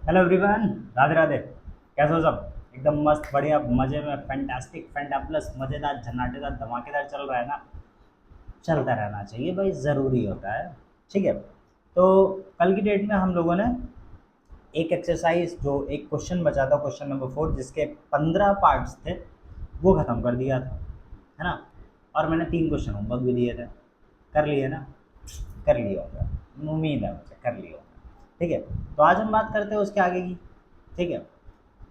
Hello everyone, Radhe Radhe. कैसे हो सब? एकदम मस्त, बढ़िया, मजे में, फैंटास्टिक, फैंटाप्लस, मजेदार, झन्नाटेदार, धमाकेदार चल रहा है ना। चलता रहना चाहिए भाई, ज़रूरी होता है। ठीक है। तो कल की डेट में हम लोगों ने एक एक्सरसाइज, जो एक क्वेश्चन बचा था, क्वेश्चन नंबर 4, जिसके 15 पार्ट्स थे, वो ख़त्म कर दिया था, है ना। और मैंने 3 क्वेश्चन होमवर्क भी दिए थे। कर लिए ना? कर लिए होगा, उम्मीद है मुझे कर लिए होगा। ठीक है। तो आज हम बात करते हैं उसके आगे की। ठीक है।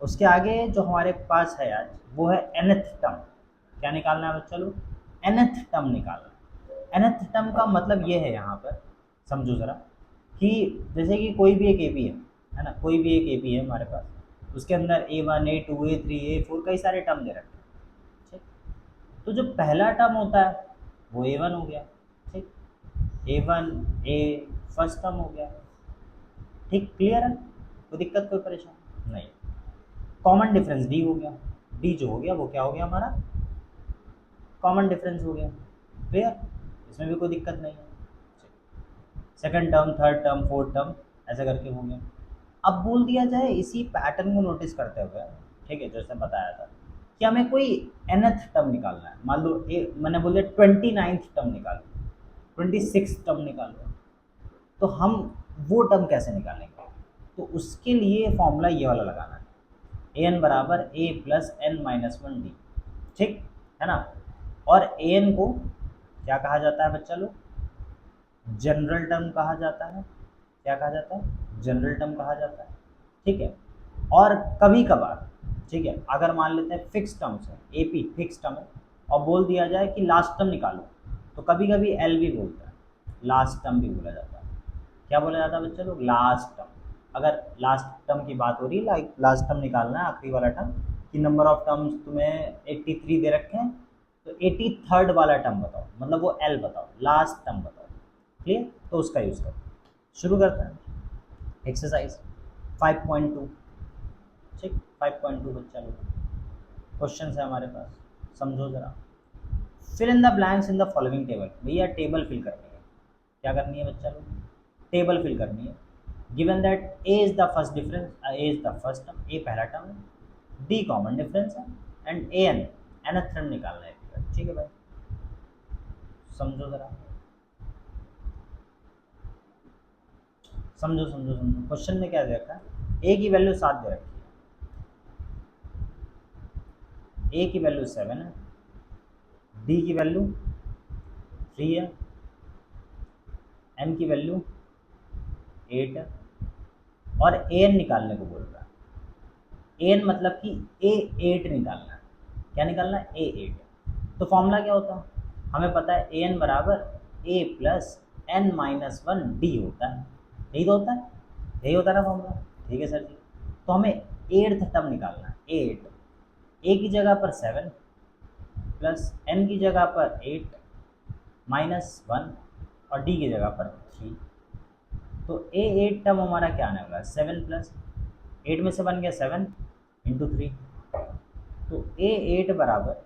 उसके आगे जो हमारे पास है आज, वो है nth टर्म। क्या निकालना है बच्चा लोग? nth टर्म निकालना है। nth टर्म का मतलब ये है यहाँ पर, समझो ज़रा, कि जैसे कि कोई भी एक ए पी है ना, कोई भी एक ए पी है हमारे पास, उसके अंदर A1 A2 A3 A4 कई सारे टर्म दे रखे हैं। ठीक। तो जो पहला टर्म होता है वो A1 हो गया। ठीक। A1 A फर्स्ट टर्म हो गया। ठीक, क्लियर है? कोई दिक्कत, कोई परेशानी नहीं। कॉमन डिफरेंस डी हो गया। डी जो हो गया वो क्या हो गया हमारा? कॉमन डिफरेंस हो गया। क्लियर? इसमें भी कोई दिक्कत नहीं है। Second term, third term, fourth term, ऐसे करके हो गया। अब बोल दिया जाए इसी पैटर्न को नोटिस करते हुए, ठीक है, जैसे बताया था कि हमें कोई nth टर्म निकालना है। मान लो मैंने बोल दिया 29th टर्म निकालो, 26 टर्म निकालो। तो हम वो टर्म कैसे निकालेंगे? तो उसके लिए फॉर्मूला ये वाला लगाना है, ए एन बराबर A plus N minus one D. ठीक है ना। और ए एन को क्या कहा जाता है बच्चा लोग? जनरल टर्म कहा जाता है। क्या कहा जाता है? जनरल टर्म कहा जाता है। ठीक है। और कभी कभार, ठीक है, अगर मान लेते हैं फिक्स टर्म्स है, ए पी फिक्स टर्म है, और बोल दिया जाए कि लास्ट टर्म निकालो, तो कभी कभी एल भी बोलता है, लास्ट टर्म भी बोला जाता है। क्या बोला जाता है बच्चे लोग? Last term. अगर लास्ट टर्म की बात हो रही है, लाइक लास्ट टर्म निकालना है, आखिरी वाला टर्म, कि नंबर ऑफ टर्म्स तुम्हें 83 दे रखे हैं, तो 83rd वाला टर्म बताओ, मतलब वो एल बताओ, लास्ट टर्म बताओ। क्लियर? तो उसका यूज़ करो। शुरू करते हैं एक्सरसाइज 5.2। ठीक, 5.2 बच्चा लोग, क्वेश्चन है हमारे पास, समझो ज़रा। Fill in the blanks in the following table. भैया टेबल फिल करनी है। क्या करनी है बच्चा लोग? टेबल फिल करनी है। Given that A is the first difference, A is the first term, A पहला टर्म है, डी कॉमन डिफरेंस है, and A N nth term निकालना है। ठीक है भाई, समझो ज़रा, समझो समझो समझो। क्वेश्चन में क्या दे रखा है? ए की वैल्यू 7 दे रखी है, ए की वैल्यू 7 है, डी की वैल्यू 3 है, एन की वैल्यू 8 है, और ए एन निकालने को बोल रहा है। ए एन मतलब कि A8 निकालना है। क्या निकालना है? A8। तो फॉर्मूला क्या होता है? हमें पता है ए एन बराबर A plus N minus one D होता है। यही तो होता है, यही होता है ना फॉर्मूला। ठीक है सर जी। तो हमें एट्थ टर्म निकालना है, एट। ए की जगह पर 7 प्लस एन की जगह पर 8 माइनस वन, और डी की जगह पर 3। तो A8 टर्म हमारा क्या आने वाला है? 7 प्लस 8 में से बन गया 7 इंटू 3। तो A8 बराबर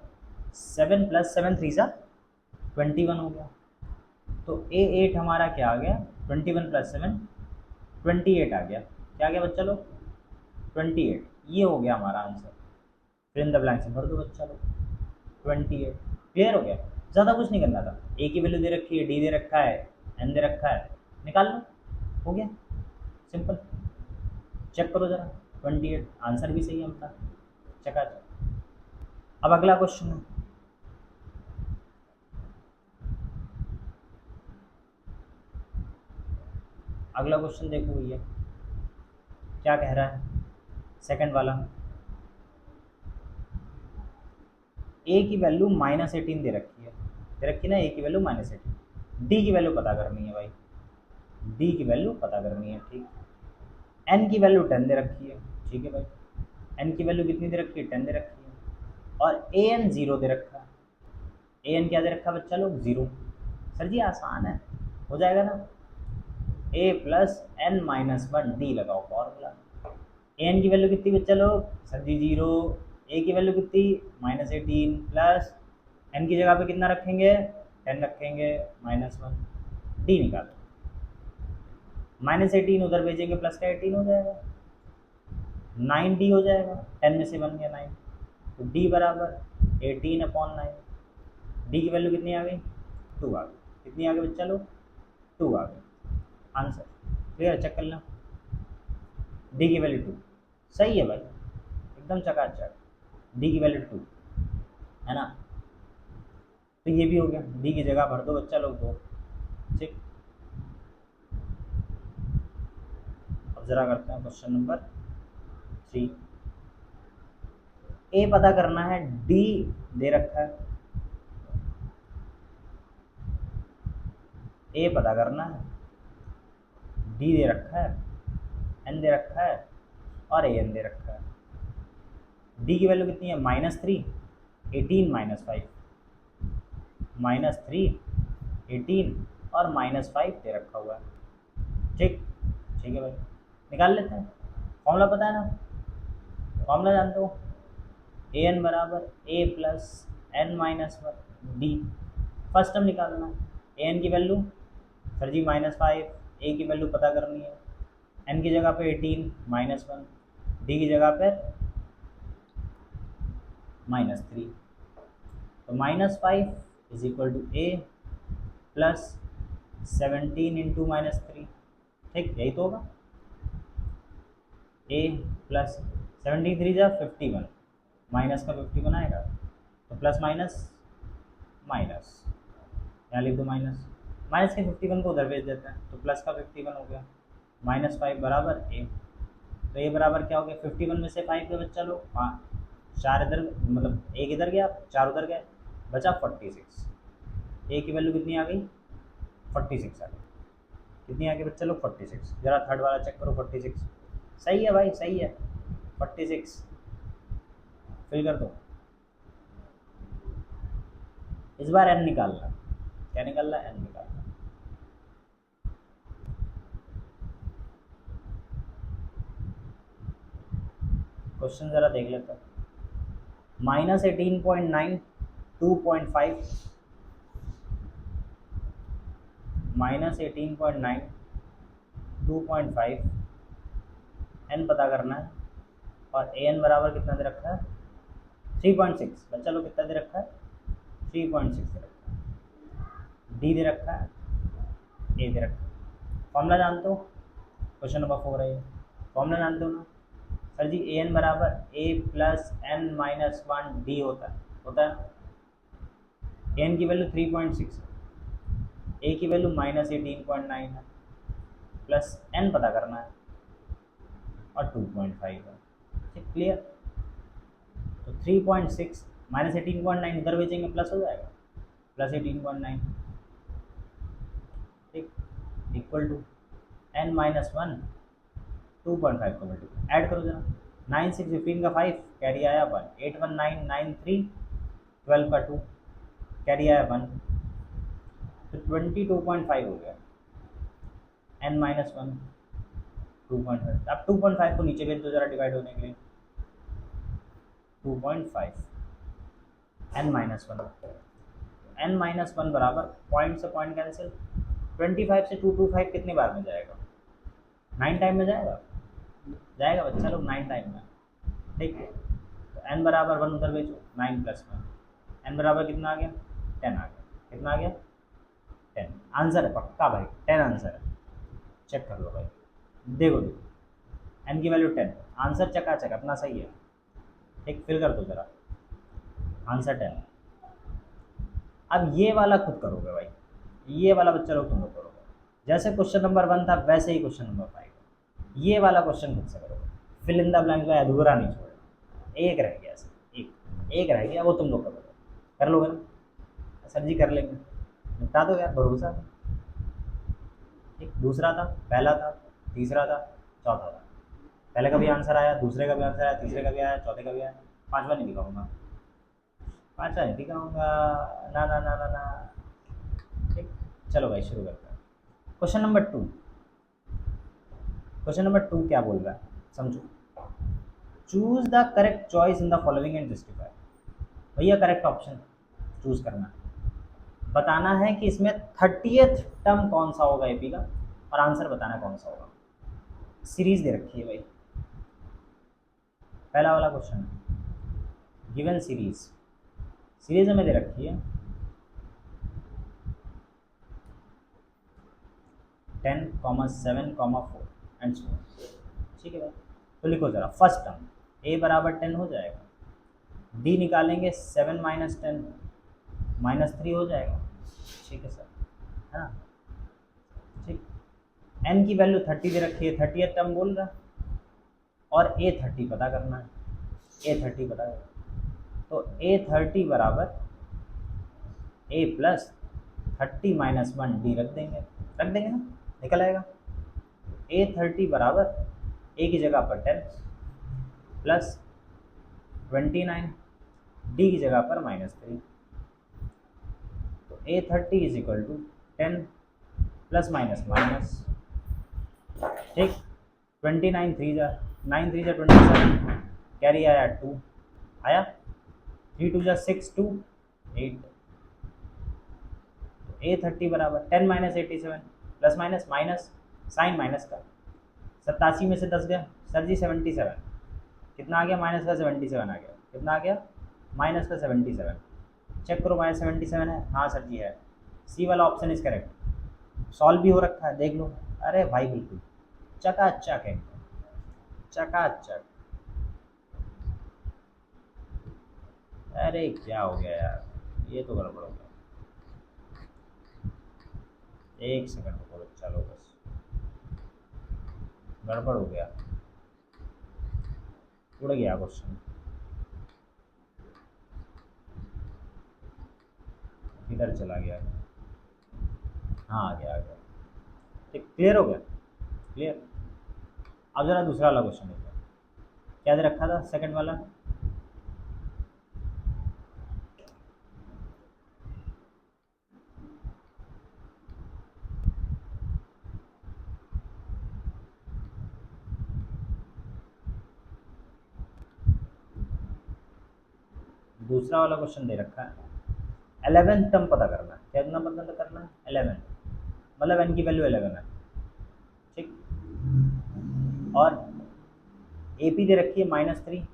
7 प्लस 7 थ्री सा 21 हो गया। तो A8 हमारा क्या आ गया? 21 प्लस 7 28 आ गया। क्या आ गया बच्चा लोग? 28। ये हो गया हमारा आंसर। फिर इन द ब्लैंक से भर दो बच्चा लोग, 28। क्लियर हो गया? ज़्यादा कुछ नहीं करना था। ए की वैल्यू दे रखी है, डी दे रखा है, एन दे रखा है, निकाल लो, हो गया, सिंपल। चेक करो ज़रा, 28 आंसर भी सही है हमारा, चकाचक। अब अगला क्वेश्चन है। अगला क्वेश्चन देखो भैया, क्या कह रहा है? सेकंड वाला, ए की वैल्यू -18 दे रखी ना, ए की वैल्यू -18। डी की वैल्यू पता करनी है भाई, डी की वैल्यू पता करनी है। ठीक। एन की वैल्यू 10 दे रखी है। ठीक है भाई, एन की वैल्यू कितनी दे रखी है? 10 दे रखी है। और ए एन जीरो दे रखा है। ए एन क्या दे रखा है बच्चा लोग? जीरो। सर जी आसान है, हो जाएगा ना। A plus N minus one D लगाओ फॉर्मूला। ए एन की वैल्यू कितनी बच्चा लोग? सर जी जीरो। ए की वैल्यू कितनी? -18 प्लस एन की जगह पे कितना रखेंगे? 10 रखेंगे, -1। डी निकालो। -18 उधर भेजेंगे, प्लस का 18 हो जाएगा। 9D हो जाएगा, 10 में से बन गया 9, तो D बराबर 18/9। डी की वैल्यू कितनी आ गई? 2 आ गई। कितनी आ गई बच्चा लोग? 2 आ गई। आंसर क्लियर, चेक कर लो। डी की वैल्यू 2 सही है भाई, एकदम चकाचक। डी की वैल्यू 2 है ना, तो ये भी हो गया। डी की जगह भर दो बच्चा लोग 2। ठीक, अब जरा करते हैं क्वेश्चन नंबर 3। ए पता करना है, डी दे रखा है, ए पता करना है, डी दे रखा है, एन दे रखा है और ए एन दे रखा है। डी की वैल्यू कितनी है? -3, 18 -5, -3, 18 और -5 दे रखा हुआ है। ठीक, ठीक है भाई, निकाल लेते हैं। फॉर्मूला पता है ना, फॉर्मूला जानते हो? ए एन बराबर A plus N minus one D. First term निकालना है, ए एन की वैल्यू सर जी -5, ए की वैल्यू पता करनी है, एन की जगह पे 18 -1, डी की जगह पे -3। तो -5 is equal to A plus 17 into -3। ठीक, यही तो होगा। ए प्लस 73 जा 51, माइनस का 51 आएगा, तो प्लस माइनस माइनस, यहाँ लिख दो माइनस, माइनस के 51 को उधर भेज देते हैं, तो प्लस का 51 हो गया। -5 बराबर ए, तो ए बराबर क्या हो गया? 51 में से 5 के बच्चा लो, 4 इधर, मतलब एक इधर गया, 4 उधर गए, बचा 46। ए की वैल्यू कितनी आ गई? 46 आ गई। कितनी आ गई बच्चा लोग? 46। जरा थर्ड वाला चेक करो, 46 सही है भाई, सही है, 46 फिल कर दो। इस बार एन निकालना, क्या निकालना? एन निकालना। क्वेश्चन जरा देख लेते हैं। -18.9, 2.5, -18.9, 2.5, एन पता करना है, और ए एन बराबर कितना दे रखा है? 3.6। बच्चा लोग कितना दे रखा है? 3.6 दे रखा है। डी दे रखा है, ए दे रखा है। फॉर्मूला जानते हो? क्वेश्चन नंबर 4 है ये, फॉर्मूला जानते हो ना सर जी? ए एन बराबर A plus N minus 1 D होता है ना। ए एन की वैल्यू 3.6 है, ए की वैल्यू -18.9 है, प्लस एन पता करना है और 2.5 है। ठीक, क्लियर। तो 3.6 -18.9 इधर भेजेंगे, प्लस हो जाएगा, प्लस 18.9। ठीक, इक्वल टू एन माइनस 1, 2.5 को मल्टीप्लाई ऐड करो जरा। 9 6 15 का 5, कैरी आया 1, 8 1 9 9 3, 12 का 2, कैरी आया 1, तो 22.5 हो गया। N minus 1, 2.5। अब 2.5 को नीचे भेज दो जरा डिवाइड होने के लिए। 2.5 एन माइनस 1, एन माइनस 1 बराबर पॉइंट से पॉइंट कैंसिल, 25 से 225 कितनी बार में जाएगा? 9 टाइम में जाएगा, जाएगा बच्चा लोग 9 टाइम में। ठीक, तो एन बराबर 1 उधर भेजो, 9 प्लस 1, एन बराबर कितना आ गया? 10 आ गया। कितना आ गया? 10। आंसर है पक्का भाई, 10 आंसर है, चेक कर लो भाई, देखो देखो, एन की वैल्यू 10, आंसर चकाचक अपना सही है। ठीक, फिल कर दो जरा, आंसर 10। अब ये वाला खुद करोगे भाई, ये वाला बच्चा लोग तुम लोग करोगे, जैसे क्वेश्चन नंबर 1 था वैसे ही क्वेश्चन नंबर 5। ये वाला क्वेश्चन खुद से करोगे, फिल इन द ब्लैंक में अधूरा नहीं छोड़ेगा। एक रह गया सर, एक रह गया, वो तुम लोग करोगे, कर लोगे ना सर जी? कर लेंगे, निपटा दो यार, भरोसा। ठीक, दूसरा था, पहला था, तीसरा था, चौथा था। पहले का भी आंसर आया, दूसरे का भी आंसर आया, तीसरे का भी आया, चौथे का भी आया, पांचवा नहीं दिखाऊंगा, पांचवा नहीं दिखाऊंगा, ना ना ना ना ना। ठीक, चलो भाई शुरू करते हैं। क्वेश्चन नंबर 2, क्वेश्चन नंबर 2 क्या बोल रहा है समझो। Choose the correct choice in the following and justify. भैया करेक्ट ऑप्शन चूज करना है, बताना है कि इसमें 30th टर्म कौन सा होगा एपी का, और आंसर बताना है कौन सा होगा। सीरीज दे रखी है भाई, पहला वाला क्वेश्चन है, गिवन सीरीज, सीरीज हमें दे रखी है 10, 7, 4 एंड सो। ठीक है भाई, तो लिखो ज़रा फर्स्ट टर्म ए बराबर 10 हो जाएगा, डी निकालेंगे 7 माइनस 10 -3 हो जाएगा। ठीक है सर, है ना। ठीक, एन की वैल्यू 30 दे रखी है, 30th टर्म बोल रहा है, और ए 30 पता करना है, ए 30 पता करना। तो ए 30 बराबर ए प्लस 30 माइनस 1 डी रख देंगे ना, निकल आएगा। ए 30 बराबर ए की जगह पर 10 प्लस 29, डी की जगह पर -3। तो A 30 is equal to 10 plus minus minus, ठीक, 29 3 जा 9 3 जा 27, कैरी आया 2 आया, 3 2 जा 6 2 8। ए 30 बराबर 10 minus 87 plus minus minus sign minus का, 87 में से 10 गया सर जी 77, कितना आ गया माइनस का 77 आ गया, कितना आ गया माइनस का 77। चेक करो -77 है, हाँ सर जी है, सी वाला ऑप्शन इज करेक्ट। सॉल्व भी हो रखा है, देख लो। अरे भाई बिल्कुल चकाचक है, चकाचक। अरे क्या हो गया यार, ये तो गड़बड़ हो गया। एक सेकंड रुको, चलो बस, गड़बड़ हो गया, उड़ गया क्वेश्चन, इधर चला गया। हाँ आ गया। ठीक, क्लियर हो गया, क्लियर। अब जरा दूसरा वाला क्वेश्चन देखते हैं, क्या दे रखा था सेकंड वाला। दूसरा वाला क्वेश्चन दे रखा है 11th टर्म पता करना है, क्या पता करना है 11, मतलब एन की वैल्यू 11 है। ठीक, और ए पी दे रखी है -3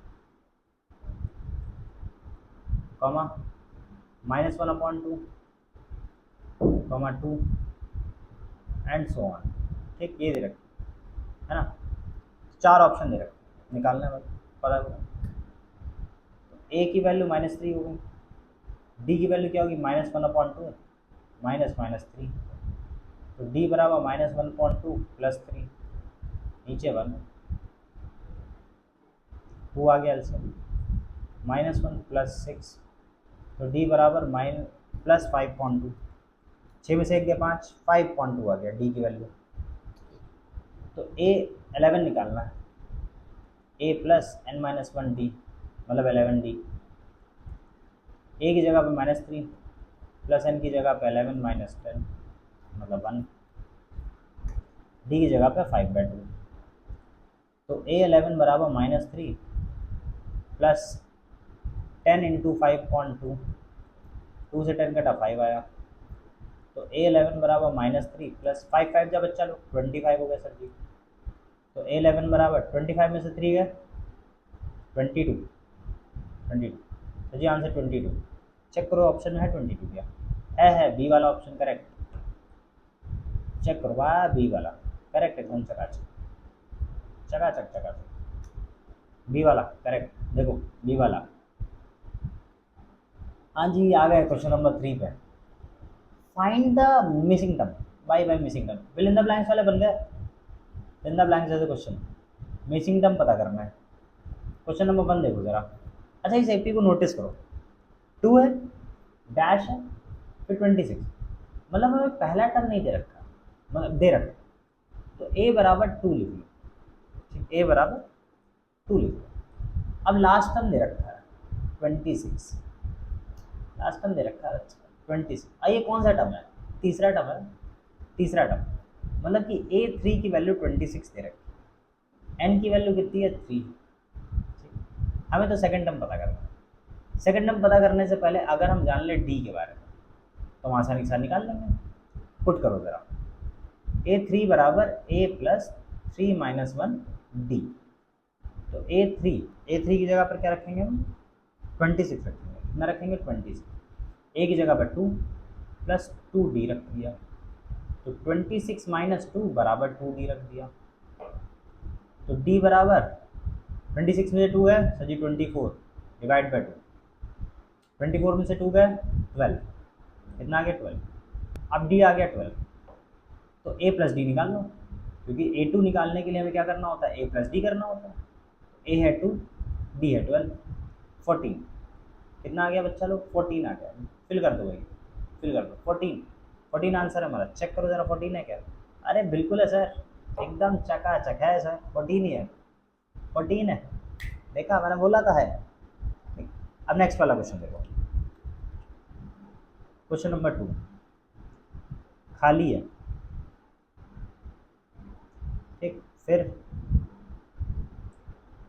कॉमा -1/2 2 एंड सो ऑन। ठीक, ये दे रखी है ना, 4 ऑप्शन दे रखे, निकालना है पता करो। ए की वैल्यू -3 हो गई, डी की वैल्यू क्या होगी -1/2 -3, तो डी बराबर -1/2 प्लस 3, नीचे 1, 2 आ गया एल्सियम, -1 प्लस 6, तो डी बराबर प्लस 5/2, 6 में से 1 गया 5, 5/2 आ गया डी की वैल्यू। तो ए 11 निकालना है, ए प्लस n-1 डी मतलब 11 डी, ए की जगह पे -3 प्लस एन की जगह पे 11 माइनस 10 मतलब 1, डी की जगह पे 5/2। तो ए 11 बराबर -3 प्लस 10 इंटू 5/2, 2 से 10 कटा 5 आया, तो ए 11 बराबर -3 प्लस 5 5 जब बच्चा लो 25 हो गया सर जी। तो ए 11 बराबर 25 में से 3 गया 22, तो जी आंसर 22। चेक करो ऑप्शन में है 22 क्या है बी वाला ऑप्शन करेक्ट। चेक करो वाह, बी वाला करेक्ट, एकदम चकाचक चकाचक चकाचक, बी वाला करेक्ट, देखो बी वाला। हाँ जी, आ गए क्वेश्चन नंबर 3 पे, find the missing term. By missing term, fill in the blanks वाले बन गए, फिल इन द ब्लैंक्स जैसे क्वेश्चन, मिसिंग टर्म पता करना है। क्वेश्चन नंबर 1 देखो जरा, अच्छा इस एपी को नोटिस करो, 2 है, डैश है, फिर 26, मतलब हमें पहला टर्म नहीं दे रखा, मतलब दे रखा, तो ए बराबर 2 लिख लो। ठीक, ए बराबर 2 लिख लो। अब लास्ट टर्म दे रखा है 26, लास्ट टर्म दे रखा है 26, ये कौन सा टर्म है, तीसरा टर्म है, तीसरा टर्म, मतलब कि A3 की वैल्यू 26 दे रखी, एन की वैल्यू कितनी है 3। हमें तो सेकंड टर्म पता करना है। सेकंड टर्म पता करने से पहले अगर हम जान लें डी के बारे में तो हम आसानी से निकाल लेंगे। पुट करो ज़रा, A3 बराबर A प्लस 3 माइनस 1 डी, तो तो ए थ्री की जगह पर क्या रखेंगे हम, 26 रखेंगे। कितना रखेंगे, 26। ए की जगह पर 2 प्लस 2d रख दिया, तो 26 माइनस 2 बराबर 2d रख दिया। तो d बराबर 26 में से 2 है सर जी 24 डिवाइड बाई 2, 24 में से 2 गए 12, कितना आ गया 12। अब d आ गया 12, तो a प्लस डी निकाल लो, क्योंकि a2 निकालने के लिए हमें क्या करना होता है, a प्लस डी करना होता है। a है 2, d है 12, 14, कितना आ गया बच्चा लोग, 14 आ गया। फिल कर दो भाई, फिल कर दो, 14 आंसर है हमारा। चेक करो ज़रा 14 है क्या, अरे बिल्कुल है सर, एकदम चकाचक है सर, 14 ही है, 14 है, देखा मैंने बोला था है। अब नेक्स्ट वाला क्वेश्चन देखो, क्वेश्चन नंबर 2 खाली है, ठीक। फिर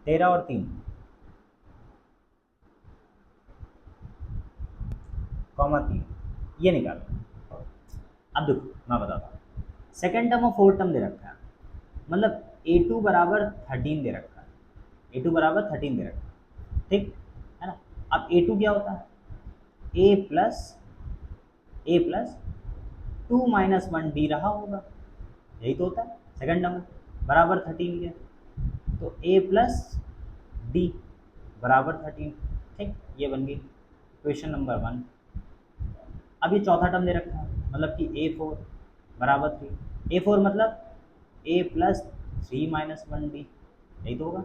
13 और 3 कॉमा 3 ये निकालो। अब देखो मैं बताता हूँ, सेकेंड टर्म और फोर्थ टर्म दे रखा है, मतलब a2 बराबर 13 दे रखा है, a2 बराबर 13 दे रखा है, ठीक है ना। अब a2 क्या होता है, a प्लस 2 माइनस 1d रहा होगा, यही तो होता है सेकेंड टर्म बराबर 13 के, तो a प्लस डी बराबर 13, ठीक, ये बन गई इक्वेशन नंबर 1। अब ये चौथा टर्म दे रखा है, मतलब कि a4 बराबर 3, a4 मतलब a प्लस 3 माइनस 1d, यही तो होगा,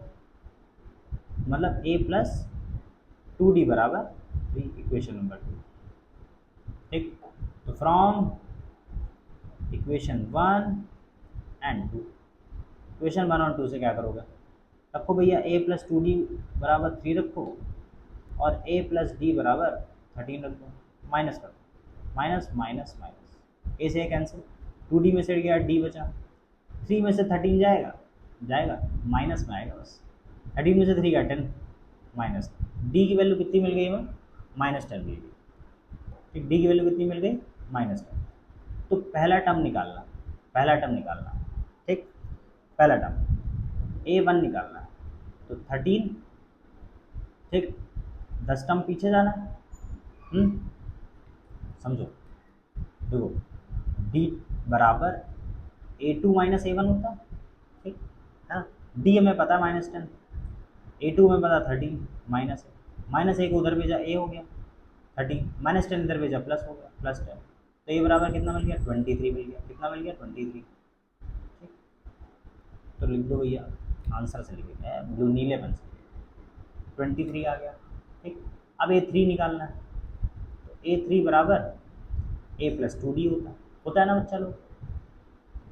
मतलब a प्लस 2d बराबर 3, इक्वेशन नंबर 2, ठीक। तो फ्रॉम इक्वेशन 1 एंड 2, इक्वेशन 1 और 2 से क्या करोगे, रखो भैया a प्लस 2d बराबर 3 रखो, और a प्लस डी बराबर 13 रख दो, माइनस कर दो, माइनस माइनस माइनस, ए से कैंसिल, 2d में से गया d बचा, 3 में से 13 जाएगा, जाएगा माइनस में आएगा बस, 13 में से 3 का 10 माइनस, d की वैल्यू कितनी मिल गई हमें, -10 मिल गई, ठीक, d की वैल्यू कितनी मिल गई, -10। तो पहला टर्म निकालना, पहला टर्म निकालना, ठीक, पहला टर्म a1 निकालना है, तो 13, ठीक, 10 टर्म पीछे जाना है, समझो, देखो d बराबर a2 माइनस a1 होता है, ठीक है ना, d हमें पता है -10, a2 हमें पता 13, माइनस एक उधर भेजा a हो गया 13, -10 इधर भेजा प्लस हो गया +10, तो ये बराबर कितना मिल गया, 23 मिल गया, कितना मिल गया 23, ठीक। तो लिख दो भैया, आंसर से लिखे ब्लू नीले पेन से, 23 आ गया, ठीक। अब a3 निकालना है, तो a3 बराबर a प्लस 2d होता है ना बच्चा लोग,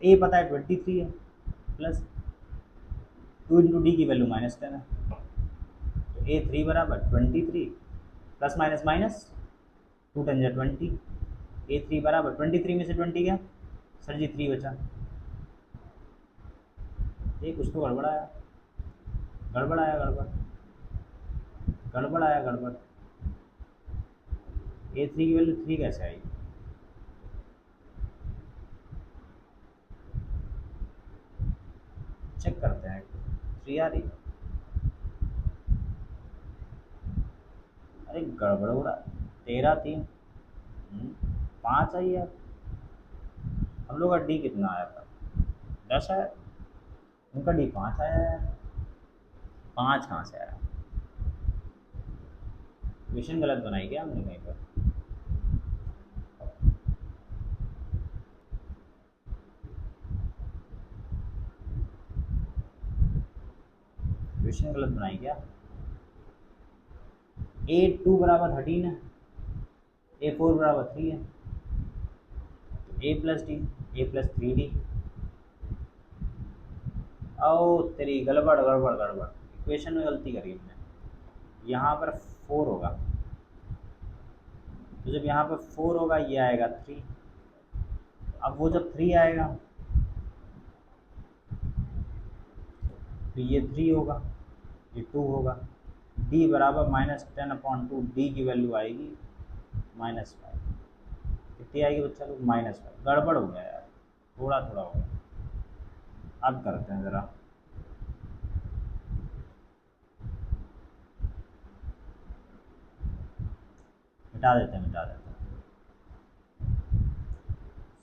a पता है 23 है, प्लस 2 इंटू डी की वैल्यू -10 है, तो a3 बराबर 23 प्लस माइनस माइनस 2 10 जा 20, a3 बराबर 23 में से 20 गया सर जी 3 बचा, ये कुछ तो गड़बड़ आया, गड़बड़ आया, गड़बड़, a3 की वैल्यू 3 कैसे आई, चेक करते हैं, 3 आ रही, अरे गड़बड़ हो रहा, 13 3 5 आई है, हम लोग का डी कितना आया था, 10 आया, उनका डी 5 आया है, 5 कहाँ से आया, क्वेश्चन गलत बनाई क्या हमने कहीं पर, क्वेश्चन गलत बनाई क्या, a2 बराबर 13 है, a4 बराबर 3 है, तो a plus D, a plus 3d, ओ तेरी गड़बड़, इक्वेशन में गलती करी हमने, यहाँ पर 4 होगा, तो जब यहाँ पर 4 होगा ये आएगा 3, अब वो जब 3 आएगा तो ये 3 होगा, ये 2 होगा, d बराबर -10/2, d की वैल्यू आएगी -5, कितनी आएगी बच्चा लोग, -5, गड़बड़ हो गया यार, थोड़ा हो गया। अब करते हैं ज़रा, मिटा देते हैं, मिटा देते हैं।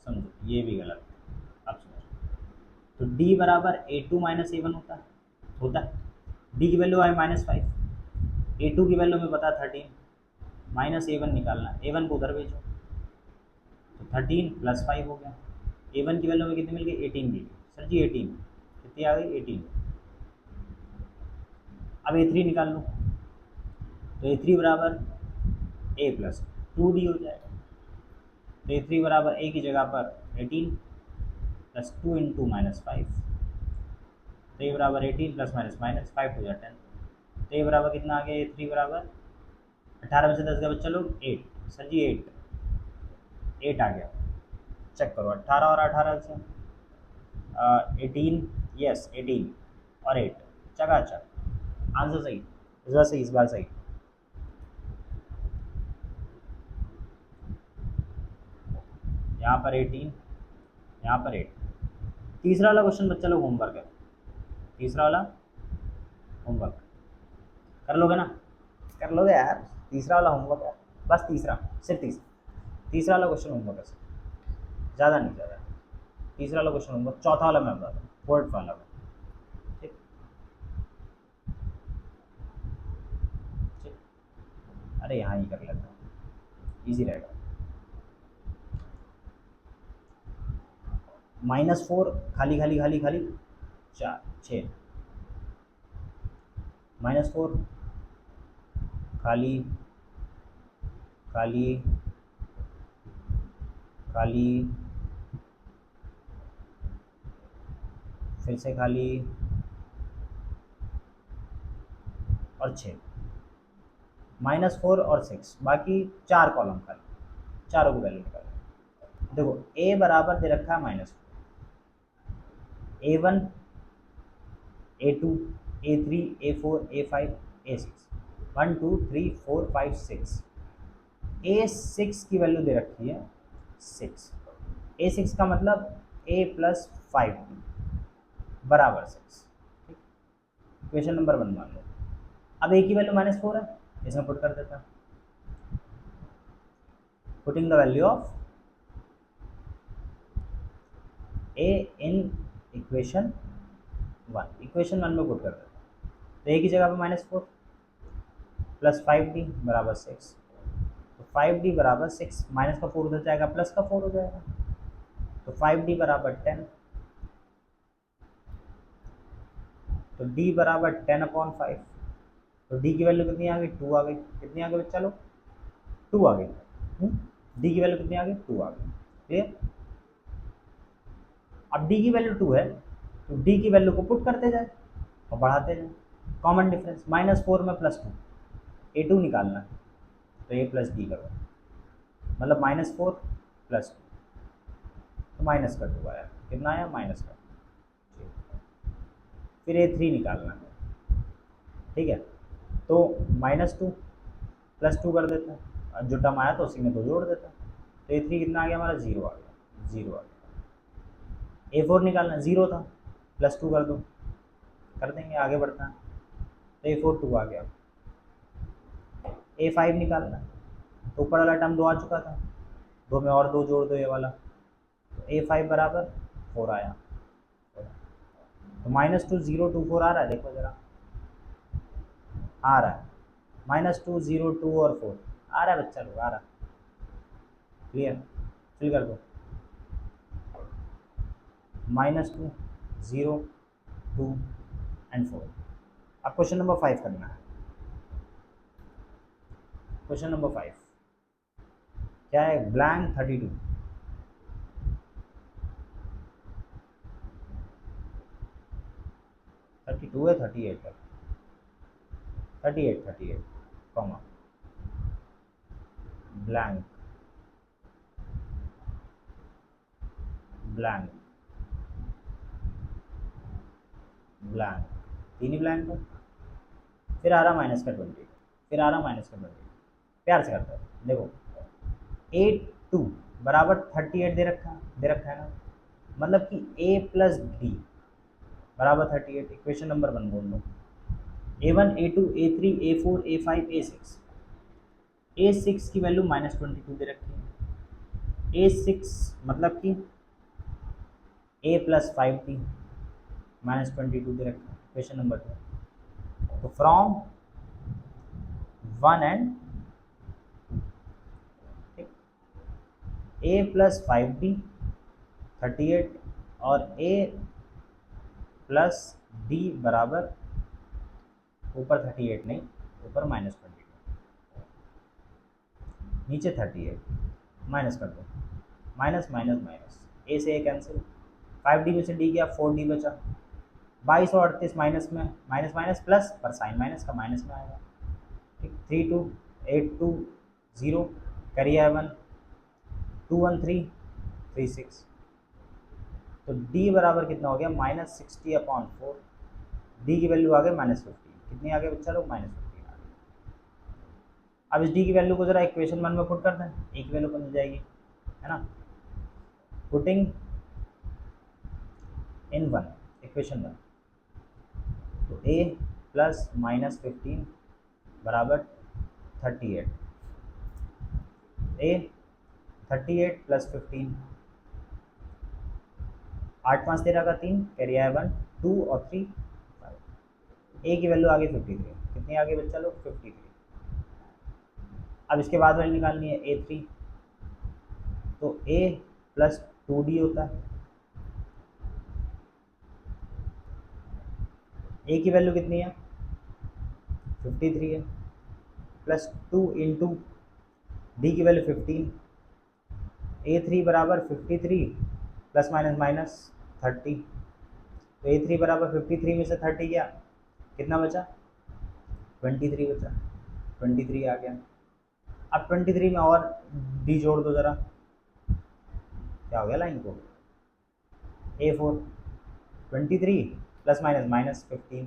समझो ये भी गलत है। अब समझो, तो डी बराबर A2 माइनस A1 होता है। डी की वैल्यू आई -5, A2 की वैल्यू में पता 13, माइनस A1 निकालना, A1 को उधर भेजो, तो 13 प्लस 5 हो गया। A1 की वैल्यू में कितनी मिल गई? 18 मिल गई। सर जी 18 कितनी आ गई? 18। अब A3 निकाल लो, तो A3 बराबर A प्लस 2D हो जाएगा। तो A3 बराबर A की जगह पर 18 प्लस 2 इंटू -5, तो ये बराबर 18 प्लस माइनस माइनस 5 हो जाए 10। तो ये बराबर कितना आ गया? A3 बराबर 18 में से 10 का बच्चा लोग 8। सर जी 8 आ गया। चेक करो 18 और 18 से 18, यस 18 और 8, चकाचक आंसर सही। इस बार सही, इस बार सही। यहाँ पर 18, यहाँ पर 8। तीसरा वाला क्वेश्चन बच्चा लोग होमवर्क है, तीसरा वाला होमवर्क कर लोगे ना? कर लोगे यार, तीसरा वाला होमवर्क है, बस तीसरा, सिर्फ तीसरा, तीसरा वाला क्वेश्चन होमवर्क है, ज़्यादा नहीं, ज़्यादा। तीसरा वाला क्वेश्चन होमवर्क, चौथा वाला मैं बताता हूँ, फोर्थ वाला में। ठीक ठीक, अरे यहाँ ही कर लेता हूँ, ईजी रहेगा। -4 खाली खाली खाली खाली 4 6, -4 खाली खाली खाली, फिर से खाली और 6, -4 और 6, बाकी 4 कॉलम खाली, चारों की वैल्यू निकालो। देखो ए बराबर दे रखा है -4, A1 A2 A3 A4 A5 A6, 1 2 3 4 5 6, A6 की वैल्यू दे रखी है 6। A6 का मतलब A प्लस 5 बराबर 6। क्वेश्चन नंबर 1 मान लो। अब A की वैल्यू -4 है, इसमें पुट कर देता, putting the value of A in equation 1, equation 1 में पुट कर देता। तो A की जगह पर -4 प्लस 5D बराबर 6, तो 5D बराबर 6, माइनस का 4 उधर जाएगा, प्लस का 4 हो जाएगा, तो 5D बराबर 10, तो D बराबर 10/5, तो D की वैल्यू कितनी आ गई? 2 आ गई। कितनी आ गई बच्चा लोग? 2 आ गई। D की वैल्यू कितनी आ गई? 2 आ गई। क्लियर? अब D की वैल्यू 2 है, तो D की वैल्यू को पुट करते जाए और बढ़ाते जाए। कॉमन डिफरेंस, -4 में +2, A2 निकालना है, तो A प्लस D करो, मतलब -4 + 2, तो माइनस का 2 आया। कितना आया? माइनस का। फिर A3 निकालना है, ठीक है, तो -2 + 2 कर देते हैं, और जो टर्म आया तो उसी में 2 जोड़ देते हैं, तो A3 कितना आ गया हमारा? 0 आ गया, 0 आ गया। A4 निकालना, 0 था, +2 कर दो, कर देंगे, आगे बढ़ता है, तो A4 2 आ गया। A5 निकालना, तो ऊपर वाला टर्म 2 आ चुका था, 2 में और 2 जोड़ दो, ये वाला, तो A5 बराबर 4 आया। तो -2 0 2 4 आ रहा है, देखो जरा, आ रहा है, -2 0 2 और 4 आ रहा है बच्चा लोग, आ रहा है। क्लियर? फिल कर दो, -2 0 2 एंड 4। अब क्वेश्चन नंबर 5 करना है। क्वेश्चन नंबर 5 क्या है? ब्लैंक 32, 32 है, 38 है, 38 कॉमा ब्लैंक ब्लैंक ब्लैंक, तीन ही ब्लैंक है। फिर आ रहा -20, फिर आ रहा -20, प्यार से करते हैं। देखो A2 बराबर 38 दे रखा है ना, मतलब कि A प्लस D बराबर 38। इक्वेशन नंबर 1 बोल दो, A1 A2 A3 A4 A5 A6, A6 की वैल्यू -22 दे रखी है। A6 मतलब कि A + 5D -22 दे रखा है। क्वेश्चन नंबर 2, तो फ्रॉम 1 एंड A + 5D 38 और A + D बराबर, ऊपर 38 नहीं, ऊपर -22, नीचे 38, माइनस कर दो, माइनस माइनस माइनस, ए से ए कैंसिल, 5D में से डी गया, 4D बचा, 22 और 38 माइनस में, माइनस माइनस प्लस, पर साइन माइनस का माइनस में आएगा। ठीक, 32 82 0 करिए 1 213 36, तो D बराबर कितना हो गया -60/4। डी की वैल्यू आ गई -15, कितनी आ गई बच्चा लोग, -15 आ गई। अब इस डी की वैल्यू को जरा इक्वेशन 1 में पुट कर दें, एक वैल्यू बन जाएगी, है ना। पुटिंग इन 1, इक्वेशन 1, तो a + -15 बराबर 38, a 38 + 15, 8 5 13 का 3, कैरी आया 1 2 और 3 5, a की वैल्यू आ गई 53, कितनी आ गई बच्चा लोग 53। अब इसके बाद वैल्यू निकालनी है a3, तो a + 2d होता है, a की वैल्यू कितनी है 53 है, प्लस 2 इंटू डी की वैल्यू 15, a3 बराबर 53 प्लस माइनस माइनस 30, तो a3 बराबर 53 में से 30 गया, कितना बचा 23 बचा, 23 आ गया। अब 23 में और डी जोड़ दो ज़रा, क्या हो गया लाइन को, a4 23 प्लस माइनस माइनस 15,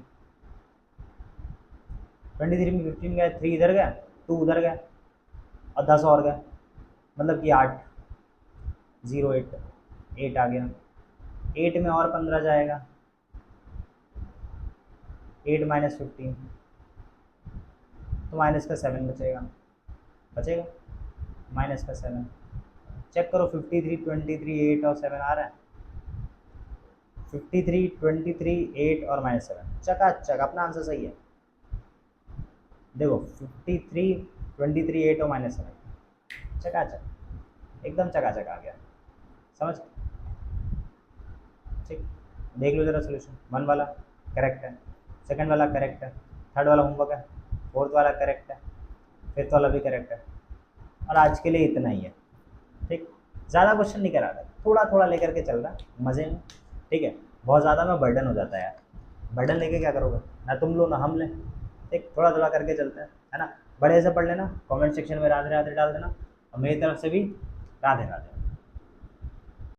23 में 15 गया, 3 इधर गया, 2 उधर गया, और 10 और गया, मतलब कि 8 0 8 8 आ गया। 8 में और 15 जाएगा, 8 - 15, तो माइनस का 7 बचेगा, माइनस का 7। चेक करो 53 23 8 और 7 आ रहा है, 53 23 8 और -7, चकाचक अपना आंसर सही है। देखो 53 23 8 और -7, चकाचक, एकदम चकाचक आ गया, समझ। ठीक, देख लो जरा सोल्यूशन, 1 वाला करेक्ट है, सेकंड वाला करेक्ट है, थर्ड वाला होमवर्क है, फोर्थ वाला करेक्ट है, फिफ्थ वाला भी करेक्ट है, और आज के लिए इतना ही है। ठीक, ज़्यादा क्वेश्चन नहीं करा रहा, थोड़ा थोड़ा लेकर के चल रहा मज़े में, ठीक है। बहुत ज़्यादा में बर्डन हो जाता है यार, बर्डन लेके क्या करोगे, ना तुम लो ना हम लें, ठीक, थोड़ा थोड़ा करके चलते हैं, है ना। बड़े से पढ़ लेना, कमेंट सेक्शन में राधे राधे डाल देना, और मेरी तरफ से भी राधे राधे।